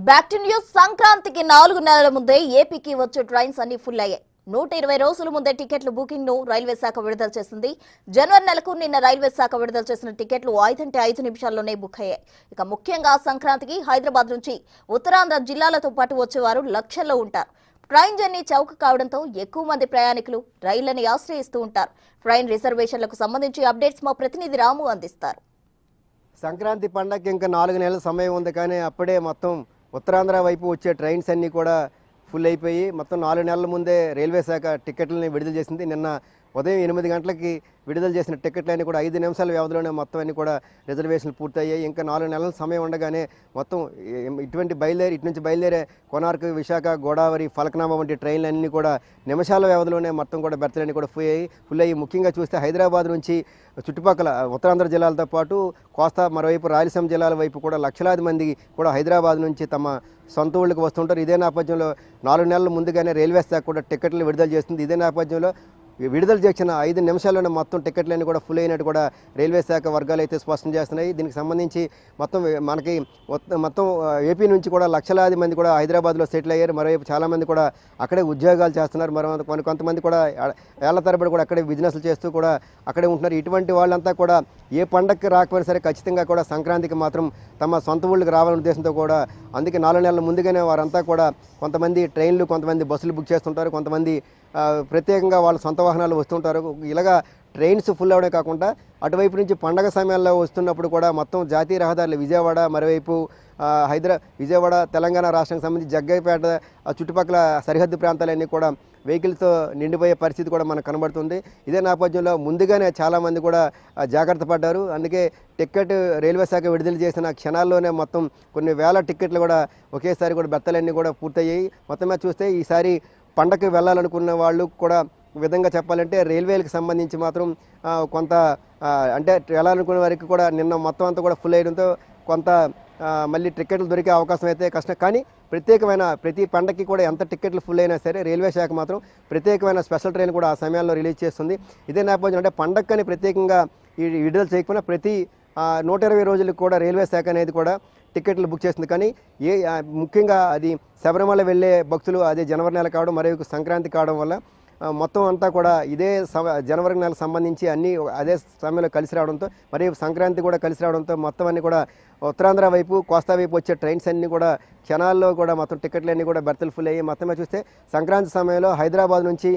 Back to news. సంక్రాంతికి 4 నెలల ముందే ఏపీకి వచ్చే ట్రైన్స్ అన్ని ఫుల్ అయ్యాయి. 120 రోజుల ముందే టికెట్ల బుకింగ్ ను రైల్వే శాఖ విడుదల చేసింది. జనవరి నెలకు నిన్న రైల్వే శాఖ విడుదల చేసిన టికెట్లు 5 నిమిషాల్లోనే బుక్ అయ్యాయి. ఇక ముఖ్యంగా సంక్రాంతికి హైదరాబాద్ నుంచి ఉత్తరాంధ్ర జిల్లాలతో పాటు వచ్చేవారు లక్షల్లో ఉంటారు. ట్రైన్ జర్నీ చౌక కావడంతో ఎక్కువ మంది ప్రయాణికులు రైళ్లని ఆశ్రయిస్తూ ఉంటారు. ట్రైన్ రిజర్వేషన్లకు సంబంధించి అప్డేట్స్ మా ప్రతినిధి రాము అందిస్తారు. సంక్రాంతి పండగకి ఇంకా 4 నెలల సమయం ఉంది, కానీ అప్పుడే మొత్తం ఉత్తరాంధ్ర వైపు వచ్చే ట్రైన్స్ అన్నీ కూడా ఫుల్ అయిపోయి మొత్తం 4 నెలల ముందే రైల్వే శాఖ టికెట్లని విడుదల చేసింది. నిన్న ఉదయం 8 గంటలకి విడుదల చేసిన టికెట్లన్నీ కూడా 5 నిమిషాల వ్యవధిలోనే మొత్తం అన్ని కూడా రిజర్వేషన్లు పూర్తయ్యాయి. ఇంకా 4 నెలల సమయం ఉండగానే మొత్తం ఇటు నుంచి బయలుదేరే కోనార్క్, విశాఖ, గోదావరి, ఫలక్నామా వంటి ట్రైన్లు అన్నీ కూడా నిమిషాల వ్యవధిలోనే మొత్తం కూడా బెర్తలన్నీ కూడా ఫుల్ అయ్యి ముఖ్యంగా చూస్తే హైదరాబాద్ నుంచి చుట్టుపక్కల ఉత్తరాంధ్ర జిల్లాలతో పాటు కోస్తా, మరోవైపు రాయలసీమ జిల్లాల వైపు కూడా లక్షలాది మంది కూడా హైదరాబాద్ నుంచి తమ సొంత ఊళ్ళకి వస్తుంటారు. ఇదే నేపథ్యంలో 4 నెలల ముందుగానే రైల్వే శాఖ కూడా టికెట్లు విడుదల చేస్తుంది. ఇదే నేపథ్యంలో విడుదల చేసిన 5 నిమిషాల్లోనే మొత్తం టికెట్లన్నీ కూడా ఫుల్ అయినట్టు కూడా రైల్వే శాఖ వర్గాలు అయితే స్పష్టం చేస్తున్నాయి. దీనికి సంబంధించి మొత్తం ఏపీ నుంచి కూడా లక్షలాది మంది కూడా హైదరాబాద్లో సెటిల్ అయ్యారు. మరోవైపు చాలామంది కూడా అక్కడే ఉద్యోగాలు చేస్తున్నారు. కొంతమంది కూడా ఏళ్ల తరబడి కూడా అక్కడే బిజినెస్లు చేస్తూ కూడా అక్కడే ఉంటున్నారు. ఇటువంటి వాళ్ళంతా కూడా ఏ పండగకి రాకపోయినా సరే ఖచ్చితంగా కూడా సంక్రాంతికి మాత్రం తమ సొంత ఊళ్ళకి రావాలనే ఉద్దేశంతో కూడా అందుకే 4 నెలల ముందుగానే వారంతా కూడా కొంతమంది ట్రైన్లు, కొంతమంది బస్సులు బుక్ చేస్తుంటారు, కొంతమంది ప్రత్యేకంగా వాళ్ళ సొంత వాహనాలు వస్తుంటారు. ఇలాగా ట్రైన్స్ ఫుల్ అవడే కాకుండా అటువైపు నుంచి పండగ సమయాల్లో వస్తున్నప్పుడు కూడా మొత్తం జాతీయ రహదారులు విజయవాడ, మరోవైపు విజయవాడ తెలంగాణ రాష్ట్రానికి సంబంధించి జగ్గైపేట చుట్టుపక్కల సరిహద్దు ప్రాంతాలన్నీ కూడా వెహికల్స్తో నిండిపోయే పరిస్థితి కూడా మనకు కనబడుతుంది. ఇదే నేపథ్యంలో ముందుగానే చాలామంది కూడా జాగ్రత్త పడ్డారు. అందుకే టికెట్ రైల్వే శాఖ విడుదల చేసిన క్షణాల్లోనే మొత్తం కొన్ని వేల టికెట్లు కూడా ఒకేసారి కూడా బెర్తలన్నీ కూడా పూర్తయ్యాయి. మొత్తమే చూస్తే ఈసారి పండగకి వెళ్ళాలనుకున్న వాళ్ళు కూడా విధంగా చెప్పాలంటే రైల్వేలకు సంబంధించి మాత్రం కొంత అంటే వెళ్ళాలనుకునే వారికి కూడా నిన్న మొత్తం అంతా కూడా ఫుల్ అయ్యడంతో కొంత మళ్ళీ టికెట్లు దొరికే అవకాశం అయితే కష్టం. కానీ ప్రతి పండగకి కూడా ఎంత టికెట్లు ఫుల్ అయినా సరే రైల్వే శాఖ మాత్రం ప్రత్యేకమైన స్పెషల్ ట్రైన్ కూడా ఆ సమయాల్లో రిలీజ్ చేస్తుంది. ఇదే నేపథ్యం అంటే పండగని ప్రత్యేకంగా విడుదల చేయకపోయినా ప్రతి 120 రోజులకు కూడా రైల్వే శాఖ అనేది కూడా టికెట్లు బుక్ చేస్తుంది. కానీ ముఖ్యంగా అది శబరిమల వెళ్ళే భక్తులు అదే జనవరి నెల కావడం, మరియు సంక్రాంతి కావడం వల్ల మొత్తం అంతా కూడా ఇదే జనవరి నెలకు సంబంధించి అన్నీ అదే సమయంలో కలిసి రావడంతో, మరియు సంక్రాంతి కూడా కలిసి రావడంతో మొత్తం అన్నీ కూడా ఉత్తరాంధ్ర వైపు, కోస్తా వైపు వచ్చే ట్రైన్స్ అన్నీ కూడా క్షణాల్లో కూడా మొత్తం టికెట్లన్నీ కూడా బెర్తలు ఫుల్ అయ్యి మొత్తమే చూస్తే సంక్రాంతి సమయంలో హైదరాబాద్ నుంచి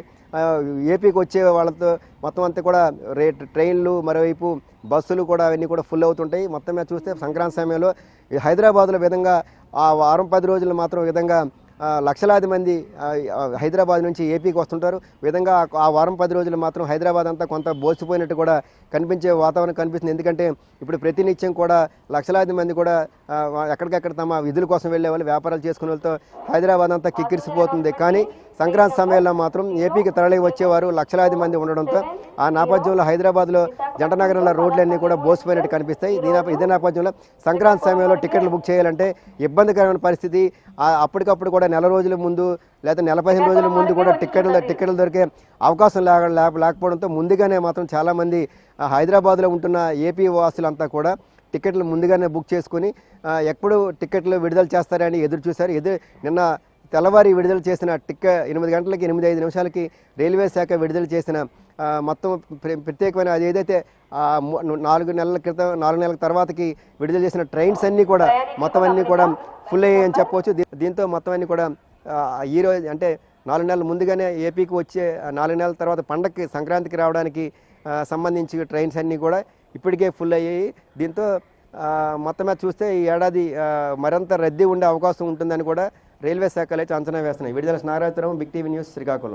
ఏపీకి వచ్చే వాళ్ళతో మొత్తం అంతా కూడా ట్రైన్లు, మరోవైపు బస్సులు కూడా అవన్నీ కూడా ఫుల్ అవుతుంటాయి. మొత్తమే చూస్తే సంక్రాంతి సమయంలో హైదరాబాద్లో విధంగా ఆ వారం 10 రోజులు మాత్రం విధంగా లక్షలాది మంది హైదరాబాద్ నుంచి ఏపీకి వస్తుంటారు. విధంగా ఆ వారం 10 రోజులు మాత్రం హైదరాబాద్ అంతా కొంత బోసిపోయినట్టు కూడా కనిపించే వాతావరణం కనిపిస్తుంది. ఎందుకంటే ఇప్పుడు ప్రతినిత్యం కూడా లక్షలాది మంది కూడా ఎక్కడికక్కడ తమ విధుల కోసం వెళ్ళే వాళ్ళు, వ్యాపారాలు చేసుకునే వాళ్ళతో హైదరాబాద్ అంతా కిక్కిరిసిపోతుంది. కానీ సంక్రాంతి సమయంలో మాత్రం ఏపీకి తరలి వచ్చేవారు లక్షలాది మంది ఉండడంతో ఆ నేపథ్యంలో హైదరాబాద్లో జంట నగరంలో రోడ్లన్నీ కూడా బోసిపోయినట్టు కనిపిస్తాయి. ఇదే నేపథ్యంలో సంక్రాంతి సమయంలో టికెట్లు బుక్ చేయాలంటే ఇబ్బందికరమైన పరిస్థితి. అప్పటికప్పుడు కూడా నెల రోజుల ముందు లేదా 15 రోజుల ముందు కూడా టికెట్లు దొరికే అవకాశం లేకపోవడంతో ముందుగానే మాత్రం చాలామంది హైదరాబాద్లో ఉంటున్న ఏపీ వాసులంతా కూడా టికెట్లు ముందుగానే బుక్ చేసుకుని ఎప్పుడు టికెట్లు విడుదల చేస్తారని ఎదురు చూశారు. నిన్న తెల్లవారి విడుదల చేసిన 8 గంటలకి 8:05 నిమిషాలకి రైల్వే శాఖ విడుదల చేసిన మొత్తం ప్రత్యేకమైన అది ఏదైతే 4 నెలల తర్వాతకి విడుదల చేసిన ట్రైన్స్ అన్నీ కూడా మొత్తం అన్నీ కూడా ఫుల్ అయ్యాయని చెప్పవచ్చు. దీంతో మొత్తం అన్నీ కూడా ఈరోజు అంటే 4 నెలల ముందుగానే ఏపీకి వచ్చే 4 నెలల తర్వాత పండగకి సంక్రాంతికి రావడానికి సంబంధించి ట్రైన్స్ అన్నీ కూడా ఇప్పటికే ఫుల్ అయ్యాయి. దీంతో మొత్తమే చూస్తే ఈ ఏడాది మరింత రద్దీ ఉండే అవకాశం ఉంటుందని కూడా రైల్వే శాఖలు అయితే అంచనా వేస్తున్నాయి. విడుదల Narayanarao, big TV news, Srikakulam.